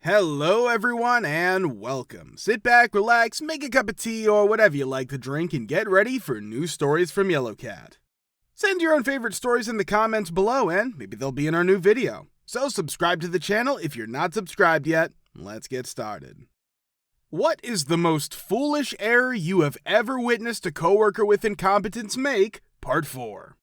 Hello everyone and welcome. Sit back, relax, make a cup of tea or whatever you like to drink and get ready for new stories from Yellow Cat. Send your own favorite stories in the comments below and maybe they'll be in our new video. So subscribe to the channel if you're not subscribed yet. Let's get started. What is the most foolish error you have ever witnessed a coworker with incompetence make? Part 4.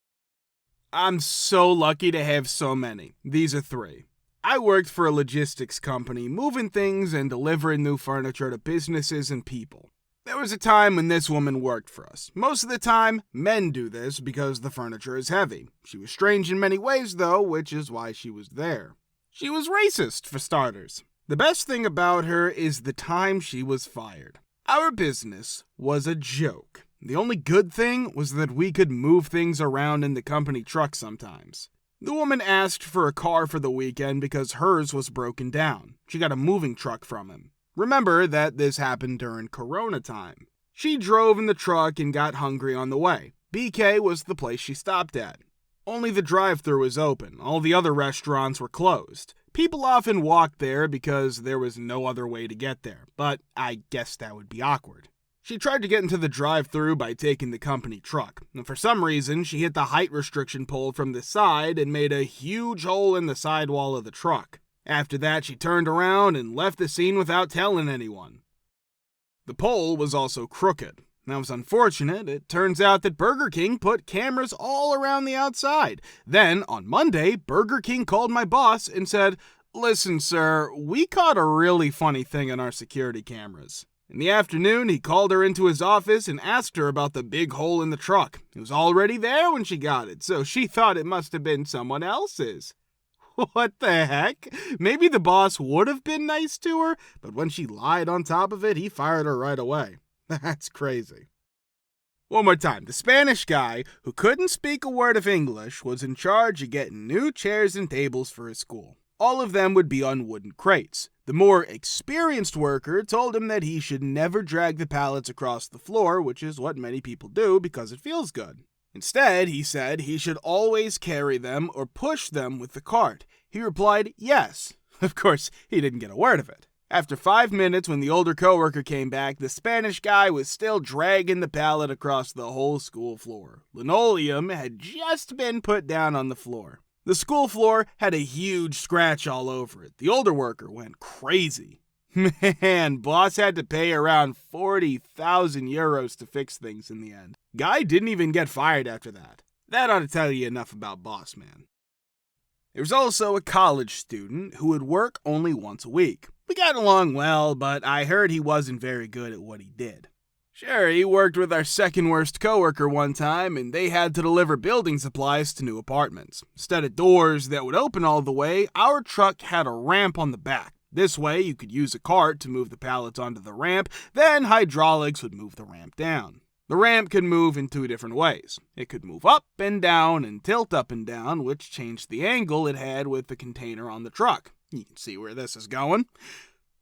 I'm so lucky to have so many. These are 3. I worked for a logistics company, moving things and delivering new furniture to businesses and people. There was a time when this woman worked for us. Most of the time, men do this because the furniture is heavy. She was strange in many ways, though, which is why she was there. She was racist, for starters. The best thing about her is the time she was fired. Our business was a joke. The only good thing was that we could move things around in the company truck sometimes. The woman asked for a car for the weekend because hers was broken down. She got a moving truck from him. Remember that this happened during Corona time. She drove in the truck and got hungry on the way. BK was the place she stopped at. Only the drive-thru was open. All the other restaurants were closed. People often walked there because there was no other way to get there, but I guess that would be awkward. She tried to get into the drive-thru by taking the company truck, and for some reason, she hit the height restriction pole from the side and made a huge hole in the sidewall of the truck. After that, she turned around and left the scene without telling anyone. The pole was also crooked. That was unfortunate. It turns out that Burger King put cameras all around the outside. Then, on Monday, Burger King called my boss and said, "Listen, sir, we caught a really funny thing on our security cameras." In the afternoon, he called her into his office and asked her about the big hole in the truck. It was already there when she got it, so she thought it must have been someone else's. What the heck? Maybe the boss would have been nice to her, but when she lied on top of it, he fired her right away. That's crazy. One more time. The Spanish guy, who couldn't speak a word of English, was in charge of getting new chairs and tables for his school. All of them would be on wooden crates. The more experienced worker told him that he should never drag the pallets across the floor, which is what many people do because it feels good. Instead, he said he should always carry them or push them with the cart. He replied, yes. Of course, he didn't get a word of it. After 5 minutes, when the older coworker came back, the Spanish guy was still dragging the pallet across the whole school floor. Linoleum had just been put down on the floor. The school floor had a huge scratch all over it. The older worker went crazy. Man, boss had to pay around 40,000 euros to fix things in the end. Guy didn't even get fired after that. That ought to tell you enough about boss man. There was also a college student who would work only once a week. We got along well, but I heard he wasn't very good at what he did. Sure, he worked with our second worst coworker one time, and they had to deliver building supplies to new apartments. Instead of doors that would open all the way, our truck had a ramp on the back. This way, you could use a cart to move the pallets onto the ramp, then hydraulics would move the ramp down. The ramp could move in 2 different ways. It could move up and down and tilt up and down, which changed the angle it had with the container on the truck. You can see where this is going.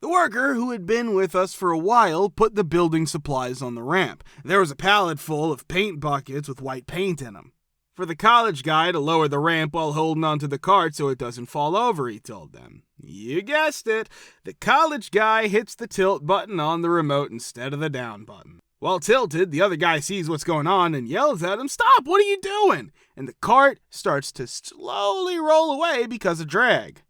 The worker, who had been with us for a while, put the building supplies on the ramp. There was a pallet full of paint buckets with white paint in them. For the college guy to lower the ramp while holding onto the cart so it doesn't fall over, he told them. You guessed it. The college guy hits the tilt button on the remote instead of the down button. While tilted, the other guy sees what's going on and yells at him, "Stop, what are you doing?" And the cart starts to slowly roll away because of drag.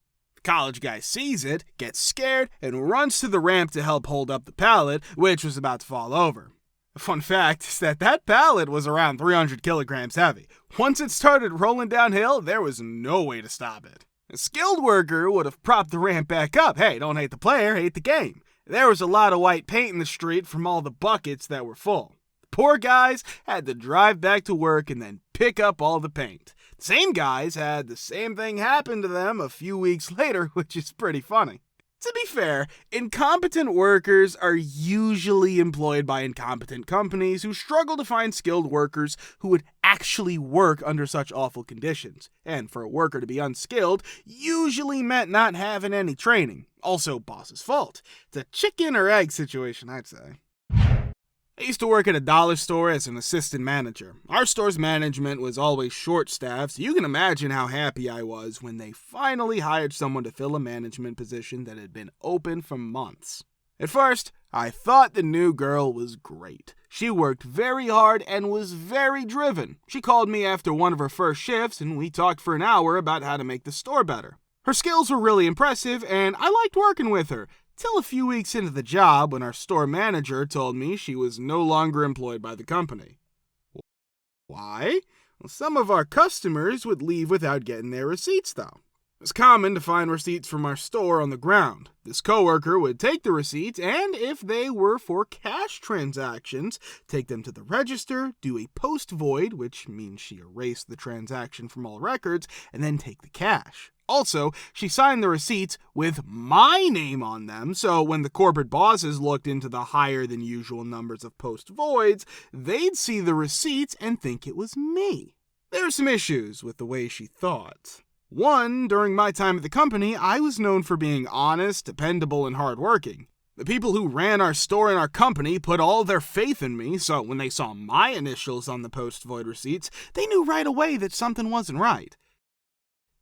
College guy sees it, gets scared, and runs to the ramp to help hold up the pallet, which was about to fall over. A fun fact is that pallet was around 300 kilograms heavy. Once it started rolling downhill, there was no way to stop it. A skilled worker would have propped the ramp back up. Hey, don't hate the player, hate the game. There was a lot of white paint in the street from all the buckets that were full. The poor guys had to drive back to work and then pick up all the paint. The same guys had the same thing happen to them a few weeks later, which is pretty funny. To be fair, incompetent workers are usually employed by incompetent companies who struggle to find skilled workers who would actually work under such awful conditions. And for a worker to be unskilled usually meant not having any training. Also, boss's fault. It's a chicken or egg situation, I'd say. I used to work at a dollar store as an assistant manager. Our store's management was always short-staffed, so you can imagine how happy I was when they finally hired someone to fill a management position that had been open for months. At first, I thought the new girl was great. She worked very hard and was very driven. She called me after one of her first shifts, and we talked for an hour about how to make the store better. Her skills were really impressive, and I liked working with her. Till a few weeks into the job when our store manager told me she was no longer employed by the company. Why? Well, some of our customers would leave without getting their receipts, though. It was common to find receipts from our store on the ground. This coworker would take the receipts and, if they were for cash transactions, take them to the register, do a post-void, which means she erased the transaction from all records, and then take the cash. Also, she signed the receipts with my name on them, so when the corporate bosses looked into the higher than usual numbers of post-voids, they'd see the receipts and think it was me. There were some issues with the way she thought. One, during my time at the company, I was known for being honest, dependable, and hardworking. The people who ran our store and our company put all their faith in me, so when they saw my initials on the post-void receipts, they knew right away that something wasn't right.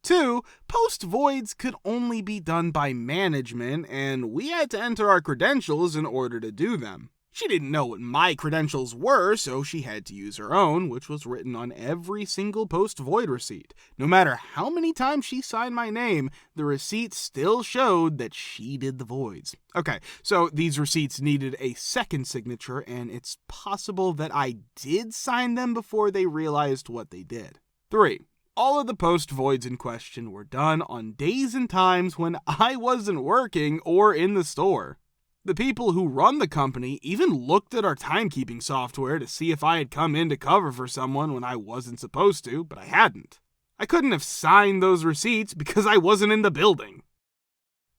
2, post-voids could only be done by management, and we had to enter our credentials in order to do them. She didn't know what my credentials were, so she had to use her own, which was written on every single post-void receipt. No matter how many times she signed my name, the receipt still showed that she did the voids. Okay, so these receipts needed a second signature, and it's possible that I did sign them before they realized what they did. 3. All of the post-voids in question were done on days and times when I wasn't working or in the store. The people who run the company even looked at our timekeeping software to see if I had come in to cover for someone when I wasn't supposed to, but I hadn't. I couldn't have signed those receipts because I wasn't in the building.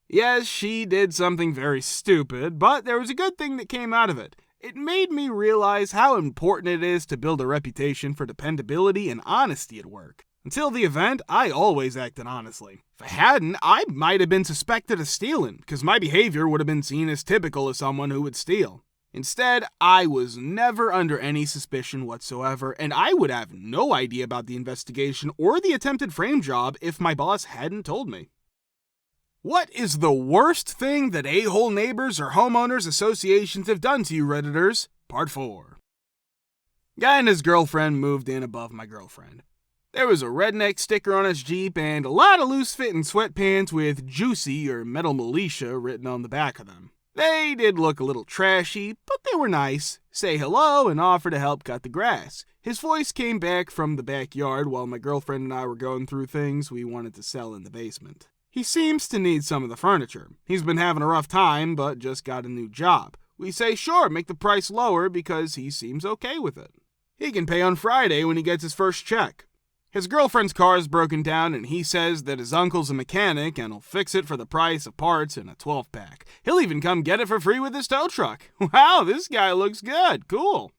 Yes, she did something very stupid, but there was a good thing that came out of it. It made me realize how important it is to build a reputation for dependability and honesty at work. Until the event, I always acted honestly. If I hadn't, I might have been suspected of stealing, because my behavior would have been seen as typical of someone who would steal. Instead, I was never under any suspicion whatsoever, and I would have no idea about the investigation or the attempted frame job if my boss hadn't told me. What is the worst thing that a-hole neighbors or homeowners associations have done to you, Redditors? Part 4. Guy and his girlfriend moved in above my girlfriend. There was a redneck sticker on his Jeep and a lot of loose-fitting sweatpants with Juicy or Metal Militia written on the back of them. They did look a little trashy, but they were nice. Say hello and offer to help cut the grass. His voice came back from the backyard while my girlfriend and I were going through things we wanted to sell in the basement. He seems to need some of the furniture. He's been having a rough time, but just got a new job. We say sure, make the price lower because he seems okay with it. He can pay on Friday when he gets his first check. His girlfriend's car is broken down, and he says that his uncle's a mechanic and will fix it for the price of parts in a 12-pack. He'll even come get it for free with his tow truck. Wow, this guy looks good. Cool.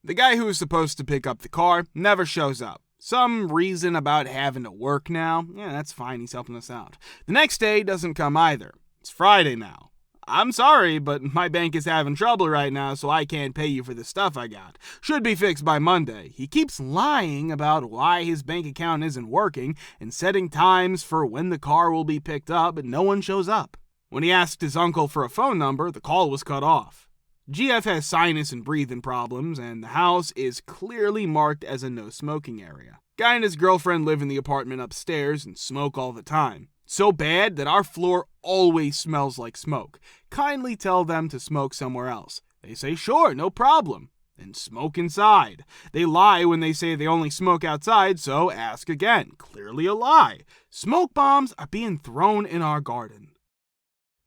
The guy who was supposed to pick up the car never shows up. Some reason about having to work now. Yeah, that's fine. He's helping us out. The next day doesn't come either. It's Friday now. I'm sorry, but my bank is having trouble right now, so I can't pay you for the stuff I got. Should be fixed by Monday. He keeps lying about why his bank account isn't working and setting times for when the car will be picked up, but no one shows up. When he asked his uncle for a phone number, the call was cut off. GF has sinus and breathing problems, and the house is clearly marked as a no-smoking area. Guy and his girlfriend live in the apartment upstairs and smoke all the time. So bad that our floor always smells like smoke. Kindly tell them to smoke somewhere else. They say sure, no problem. Then smoke inside. They lie when they say they only smoke outside, so ask again. Clearly a lie. Smoke bombs are being thrown in our garden.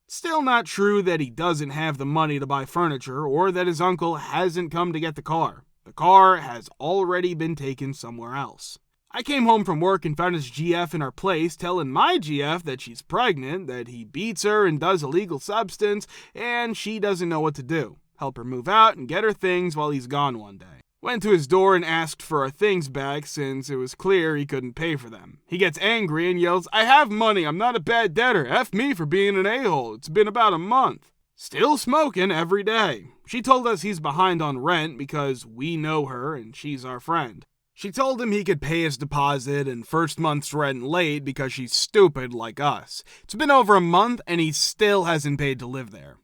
Still not true that he doesn't have the money to buy furniture or that his uncle hasn't come to get the car. The car has already been taken somewhere else. I came home from work and found his GF in our place telling my GF that she's pregnant, that he beats her and does illegal substance, and she doesn't know what to do. Help her move out and get her things while he's gone one day. Went to his door and asked for our things back since it was clear he couldn't pay for them. He gets angry and yells, "I have money, I'm not a bad debtor. F me for being an a-hole. It's been about a month." Still smoking every day. She told us he's behind on rent because we know her and she's our friend. She told him he could pay his deposit and first month's rent late because she's stupid like us. It's been over a month and he still hasn't paid to live there.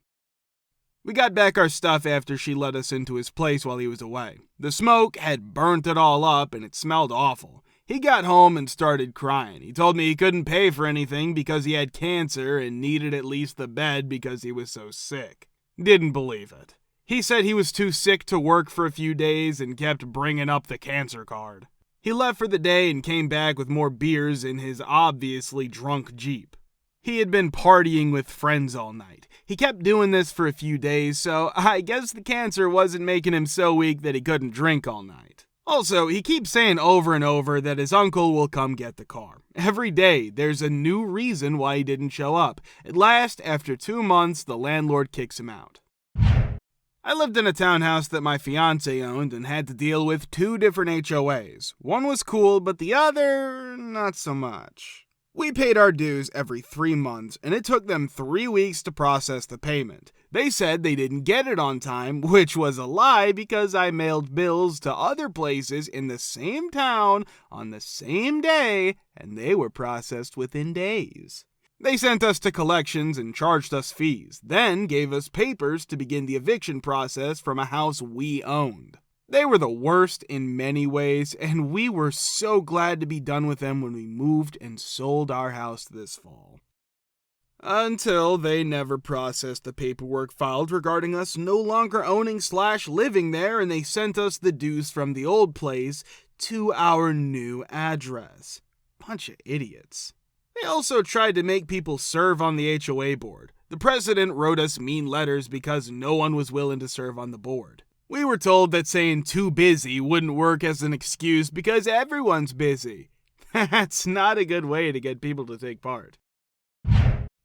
We got back our stuff after she let us into his place while he was away. The smoke had burnt it all up and it smelled awful. He got home and started crying. He told me he couldn't pay for anything because he had cancer and needed at least the bed because he was so sick. Didn't believe it. He said he was too sick to work for a few days and kept bringing up the cancer card. He left for the day and came back with more beers in his obviously drunk Jeep. He had been partying with friends all night. He kept doing this for a few days, so I guess the cancer wasn't making him so weak that he couldn't drink all night. Also, he keeps saying over and over that his uncle will come get the car. Every day, there's a new reason why he didn't show up. At last, after 2 months, the landlord kicks him out. I lived in a townhouse that my fiance owned and had to deal with 2 different HOAs. One was cool, but the other, not so much. We paid our dues every 3 months, and it took them 3 weeks to process the payment. They said they didn't get it on time, which was a lie because I mailed bills to other places in the same town on the same day, and they were processed within days. They sent us to collections and charged us fees, then gave us papers to begin the eviction process from a house we owned. They were the worst in many ways, and we were so glad to be done with them when we moved and sold our house this fall. Until they never processed the paperwork filed regarding us no longer owning/living there, and they sent us the dues from the old place to our new address. Bunch of idiots. They also tried to make people serve on the HOA board. The president wrote us mean letters because no one was willing to serve on the board. We were told that saying too busy wouldn't work as an excuse because everyone's busy. That's not a good way to get people to take part.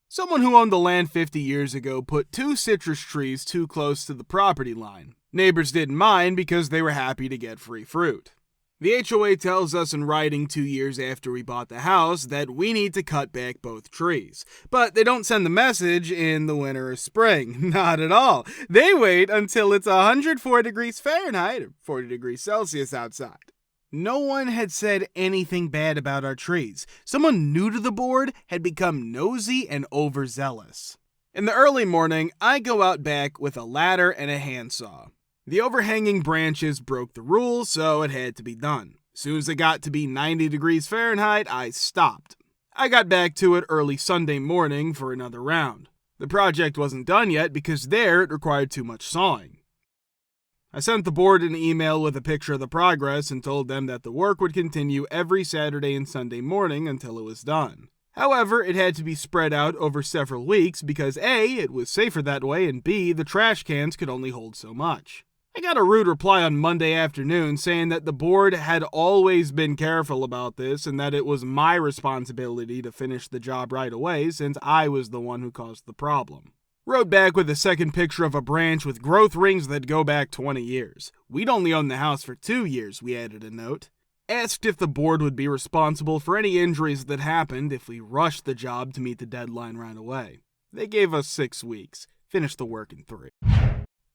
Someone who owned the land 50 years ago put 2 citrus trees too close to the property line. Neighbors didn't mind because they were happy to get free fruit. The HOA tells us in writing 2 years after we bought the house that we need to cut back both trees. But they don't send the message in the winter or spring. Not at all. They wait until it's 104 degrees Fahrenheit or 40 degrees Celsius outside. No one had said anything bad about our trees. Someone new to the board had become nosy and overzealous. In the early morning, I go out back with a ladder and a handsaw. The overhanging branches broke the rules, so it had to be done. As soon as it got to be 90 degrees Fahrenheit, I stopped. I got back to it early Sunday morning for another round. The project wasn't done yet because there it required too much sawing. I sent the board an email with a picture of the progress and told them that the work would continue every Saturday and Sunday morning until it was done. However, it had to be spread out over several weeks because A, it was safer that way, and B, the trash cans could only hold so much. I got a rude reply on Monday afternoon saying that the board had always been careful about this and that it was my responsibility to finish the job right away since I was the one who caused the problem. Wrote back with a second picture of a branch with growth rings that go back 20 years. We'd only owned the house for 2 years, we added a note. Asked if the board would be responsible for any injuries that happened if we rushed the job to meet the deadline right away. They gave us 6 weeks. Finished the work in 3.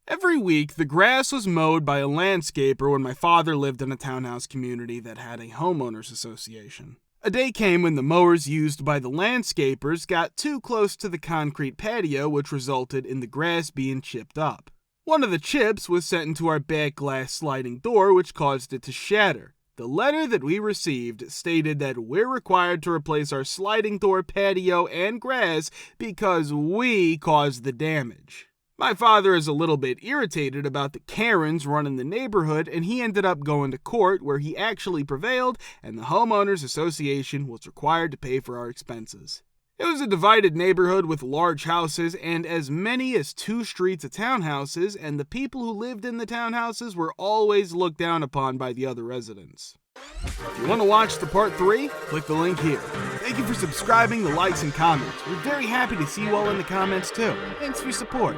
Every week, the grass was mowed by a landscaper when my father lived in a townhouse community that had a homeowners association. A day came when the mowers used by the landscapers got too close to the concrete patio, which resulted in the grass being chipped up. One of the chips was sent into our back glass sliding door, which caused it to shatter. The letter that we received stated that we're required to replace our sliding door, patio, and grass because we caused the damage. My father is a little bit irritated about the Karens running the neighborhood, and he ended up going to court where he actually prevailed, and the homeowners association was required to pay for our expenses. It was a divided neighborhood with large houses and as many as 2 streets of townhouses, and the people who lived in the townhouses were always looked down upon by the other residents. If you want to watch the part 3, click the link here. Thank you for subscribing, the likes, and comments. We're very happy to see you all in the comments too. Thanks for your support.